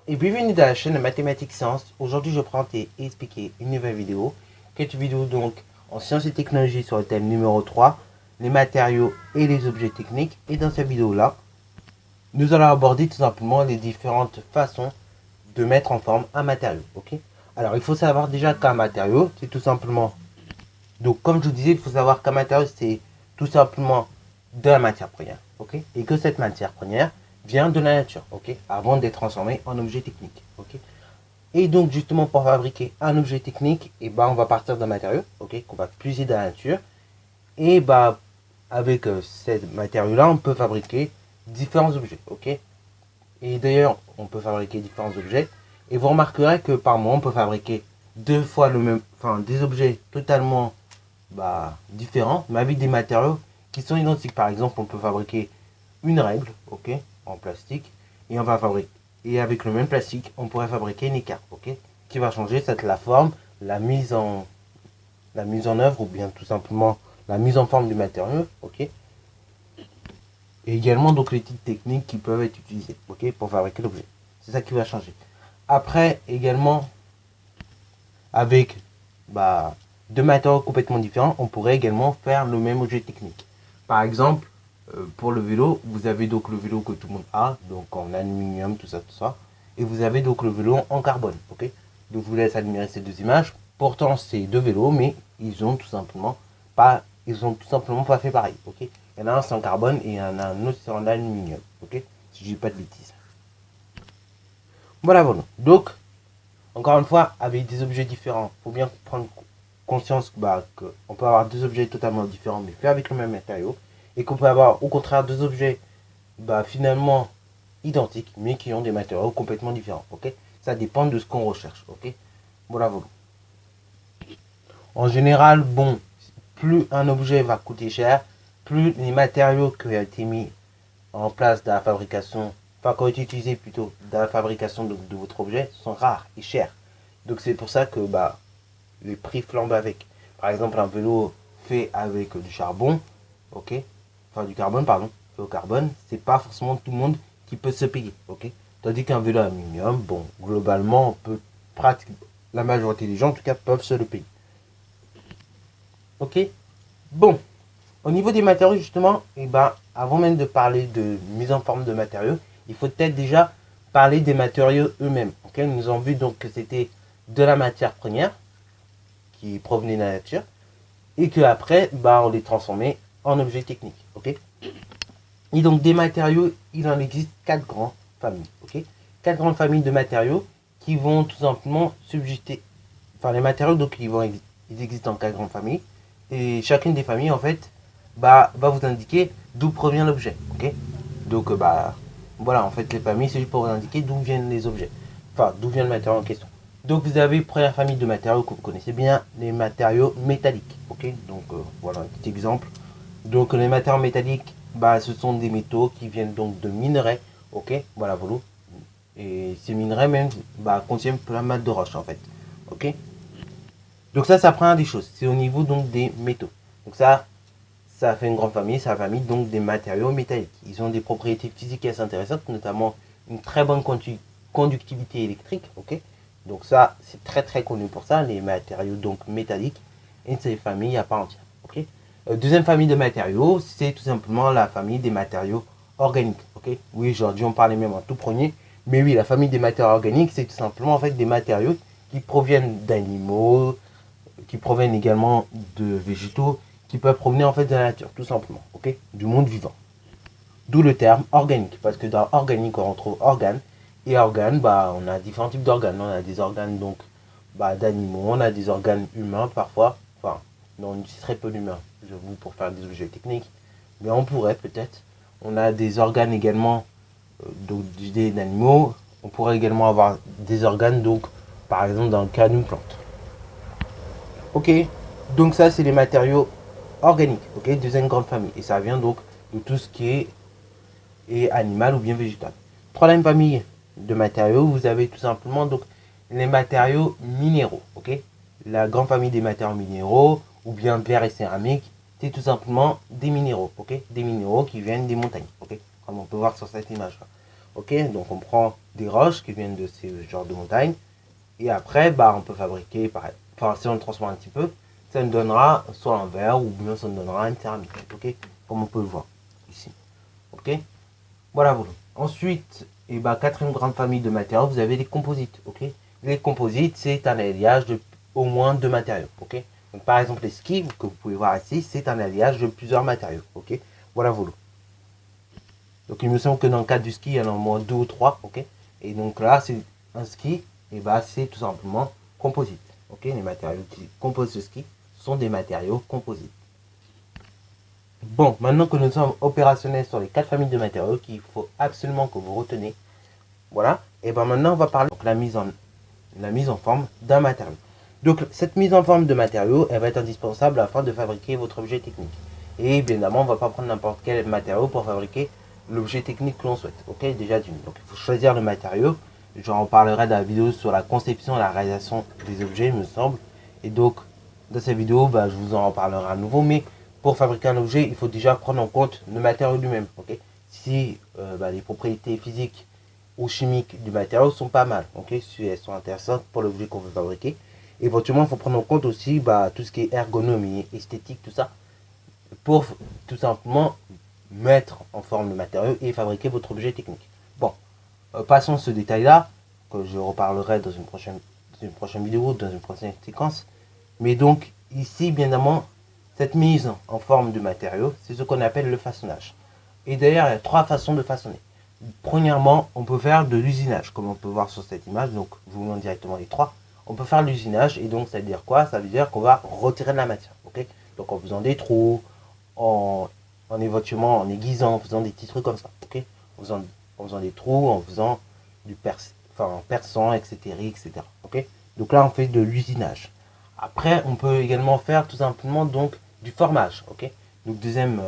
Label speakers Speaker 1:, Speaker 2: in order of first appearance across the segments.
Speaker 1: Et bienvenue dans la chaîne Mathématiques Sciences. Aujourd'hui, je prends et expliquer une nouvelle vidéo. Cette vidéo donc en sciences et technologies sur le thème numéro 3, les matériaux et les objets techniques. Et dans cette vidéo-là, nous allons aborder tout simplement les différentes façons de mettre en forme un matériau. Ok. Alors, il faut savoir déjà qu'un matériau, c'est tout simplement... Donc, comme je vous disais, il faut savoir qu'un matériau, c'est tout simplement de la matière première. Ok. Et que cette matière première vient de la nature, ok, avant d'être transformé en objet technique, ok. Et donc justement pour fabriquer un objet technique, et on va partir d'un matériau, ok, qu'on va puiser dans la nature, et avec ces matériaux-là, on peut fabriquer différents objets, ok. Et d'ailleurs, on peut fabriquer différents objets, et vous remarquerez que par mois, on peut fabriquer deux fois le même, enfin des objets totalement différents, mais avec des matériaux qui sont identiques. Par exemple, on peut fabriquer une règle, ok, en plastique, et on va fabriquer, et avec le même plastique, on pourrait fabriquer une écart, ok, qui va changer cette la forme, la mise en œuvre, ou bien tout simplement la mise en forme du matériau, ok, et également donc les types techniques qui peuvent être utilisés, ok, pour fabriquer l'objet. C'est ça qui va changer. Après, également, avec deux matériaux complètement différents, on pourrait également faire le même objet technique. Par exemple, pour le vélo, vous avez donc le vélo que tout le monde a, donc en aluminium, tout ça. Et vous avez donc le vélo en carbone, ok. Donc je vous laisse admirer ces deux images. Pourtant, c'est deux vélos, mais ils ont tout simplement pas fait pareil, ok. Il y en a un c'est en carbone et il y en a un autre c'est en aluminium, ok. Si je dis pas de bêtises. Voilà. Donc, encore une fois, avec des objets différents, il faut bien prendre conscience qu'on peut avoir deux objets totalement différents, mais faits avec le même matériau, et qu'on peut avoir au contraire deux objets finalement identiques, mais qui ont des matériaux complètement différents. Ok, ça dépend de ce qu'on recherche. Ok, voilà. En général, bon, plus un objet va coûter cher, plus les matériaux qui ont été mis en place dans la fabrication, enfin qui ont été utilisés plutôt dans la fabrication de votre objet, sont rares et chers. Donc c'est pour ça que les prix flambent avec. Par exemple, un vélo fait avec du charbon, ok, enfin du carbone, pardon, fait au carbone, c'est pas forcément tout le monde qui peut se payer, ok. Tandis qu'un vélo aluminium, bon, globalement, on peut pratiquement, la majorité des gens en tout cas peuvent se le payer. Ok. Bon, au niveau des matériaux justement, avant même de parler de mise en forme de matériaux, il faut peut-être déjà parler des matériaux eux-mêmes. Ok, nous avons vu donc que c'était de la matière première qui provenait de la nature et que après on les transformait en objets techniques. Ok. Et donc des matériaux, il en existe quatre grandes familles. Ok. Quatre grandes familles de matériaux qui vont tout simplement subsister. Enfin les matériaux donc ils existent en quatre grandes familles et chacune des familles en fait va vous indiquer d'où provient l'objet. Ok. Donc voilà, en fait les familles c'est juste pour vous indiquer d'où viennent les objets. Enfin d'où vient le matériau en question. Donc vous avez première famille de matériaux que vous connaissez bien, les matériaux métalliques. Ok, donc voilà un petit exemple. Donc les matériaux métalliques, ce sont des métaux qui viennent donc de minerais. Ok, voilà. Et ces minerais même contiennent plein de roches en fait. Ok. Donc ça prend des choses. C'est au niveau donc des métaux. Donc ça fait une grande famille, c'est la famille donc des matériaux métalliques. Ils ont des propriétés physiques assez intéressantes, notamment une très bonne conductivité électrique, ok. Donc ça, c'est très connu pour ça, les matériaux donc métalliques, et c'est une famille à part entière, ok. Deuxième famille de matériaux, c'est tout simplement la famille des matériaux organiques, ok. Oui, aujourd'hui on parlait même en tout premier, mais oui, la famille des matériaux organiques, c'est tout simplement en fait des matériaux qui proviennent d'animaux, qui proviennent également de végétaux, qui peuvent provenir en fait de la nature, tout simplement, ok, du monde vivant. D'où le terme organique, parce que dans organique on retrouve organes, et organes, on a différents types d'organes. On a des organes donc d'animaux, on a des organes humains parfois, enfin, non, on utilise très peu d'humains, j'avoue, pour faire des objets techniques, mais on pourrait peut-être. On a des organes également d'animaux, on pourrait également avoir des organes, donc par exemple dans le cas d'une plante. Ok, donc ça c'est les matériaux organiques, ok, deuxième grande famille, et ça vient donc de tout ce qui est animal ou bien végétal. Troisième famille de matériaux, vous avez tout simplement donc les matériaux minéraux, ok. la grande famille des matériaux minéraux, ou bien verre et céramique, c'est tout simplement des minéraux, ok? Des minéraux qui viennent des montagnes, ok? Comme on peut voir sur cette image-là. Ok, donc on prend des roches qui viennent de ces genres de montagnes, et après, bah, on peut fabriquer, pareil. Enfin, si on le transforme un petit peu, ça nous donnera soit un verre, ou bien ça nous donnera une céramique, ok? Comme on peut le voir ici, ok? Voilà, voilà. Ensuite, et bah, quatrième grande famille de matériaux, vous avez les composites, ok? Les composites, c'est un alliage de au moins deux matériaux, ok? Donc, par exemple, les skis, que vous pouvez voir ici, c'est un alliage de plusieurs matériaux, ok? Voilà, voilà. Donc, il me semble que dans le cas du ski, il y en a au moins deux ou trois, ok? Et donc là, c'est un ski, et bah, c'est tout simplement composite, ok? Les matériaux qui composent ce ski sont des matériaux composites. Bon, maintenant que nous sommes opérationnels sur les quatre familles de matériaux qu'il faut absolument que vous retenez, voilà, et ben maintenant on va parler de la mise en forme d'un matériau. Donc cette mise en forme de matériau, elle va être indispensable afin de fabriquer votre objet technique. Et bien évidemment, on ne va pas prendre n'importe quel matériau pour fabriquer l'objet technique que l'on souhaite. Ok, déjà d'une. Donc il faut choisir le matériau. J'en parlerai dans la vidéo sur la conception et la réalisation des objets, il me semble. Et donc, dans cette vidéo, bah, je vous en reparlerai à nouveau. Mais pour fabriquer un objet, il faut déjà prendre en compte le matériau lui-même. Ok, si les propriétés physiques ou chimiques du matériau sont pas mal. Ok, si elles sont intéressantes pour l'objet qu'on veut fabriquer. Éventuellement, il faut prendre en compte aussi tout ce qui est ergonomie, esthétique, tout ça, pour tout simplement mettre en forme le matériau et fabriquer votre objet technique. Bon, passons ce détail-là, que je reparlerai dans une prochaine vidéo, dans une prochaine séquence. Mais donc, ici, bien évidemment, cette mise en forme du matériau, c'est ce qu'on appelle le façonnage. Et d'ailleurs, il y a trois façons de façonner. Premièrement, on peut faire de l'usinage, comme on peut voir sur cette image. Donc, je vous montre directement les trois. On peut faire l'usinage, et donc, ça veut dire quoi? Ça veut dire qu'on va retirer de la matière. Ok, donc, en faisant des trous, éventuellement en aiguisant, en faisant des petits trucs comme ça. Ok, en faisant des trous, en faisant en perçant, etc., etc. Ok, donc là, on fait de l'usinage. Après, on peut également faire tout simplement donc du formage. Ok, donc deuxième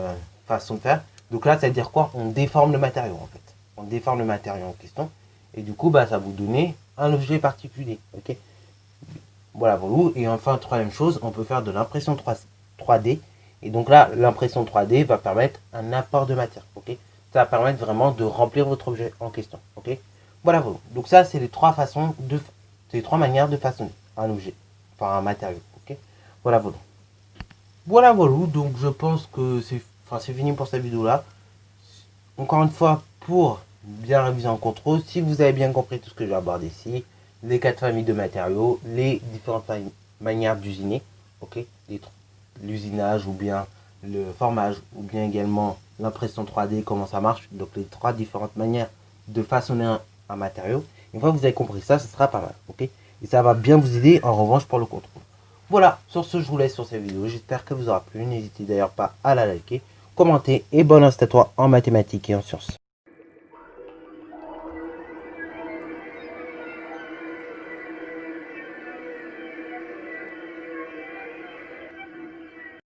Speaker 1: façon de faire. Donc là, ça veut dire quoi? On déforme le matériau en fait. On déforme le matériau en question. Et du coup, bah, ça va vous donner un objet particulier. Ok, voilà, voilà. Et enfin, troisième chose, on peut faire de l'impression 3D. Et donc là, l'impression 3D va permettre un apport de matière. Ok, ça va permettre vraiment de remplir votre objet en question. Ok, voilà, voilà. Donc ça, c'est les trois manières de façonner un objet, enfin un matériau. Ok, voilà, voilà. Voilà, voilà. Donc je pense que c'est fini pour cette vidéo là. Encore une fois, pour bien réviser en contrôle, si vous avez bien compris tout ce que j'ai abordé ici, les quatre familles de matériaux, les différentes manières d'usiner, ok, l'usinage ou bien le formage ou bien également l'impression 3D, comment ça marche, donc les trois différentes manières de façonner un matériau. Une fois que vous avez compris ça, ce sera pas mal, ok, et ça va bien vous aider en revanche pour le contrôle. Voilà, sur ce, je vous laisse sur cette vidéo. J'espère que vous aura plu. N'hésitez d'ailleurs pas à la liker, commenter et bonne à toi en mathématiques et en sciences.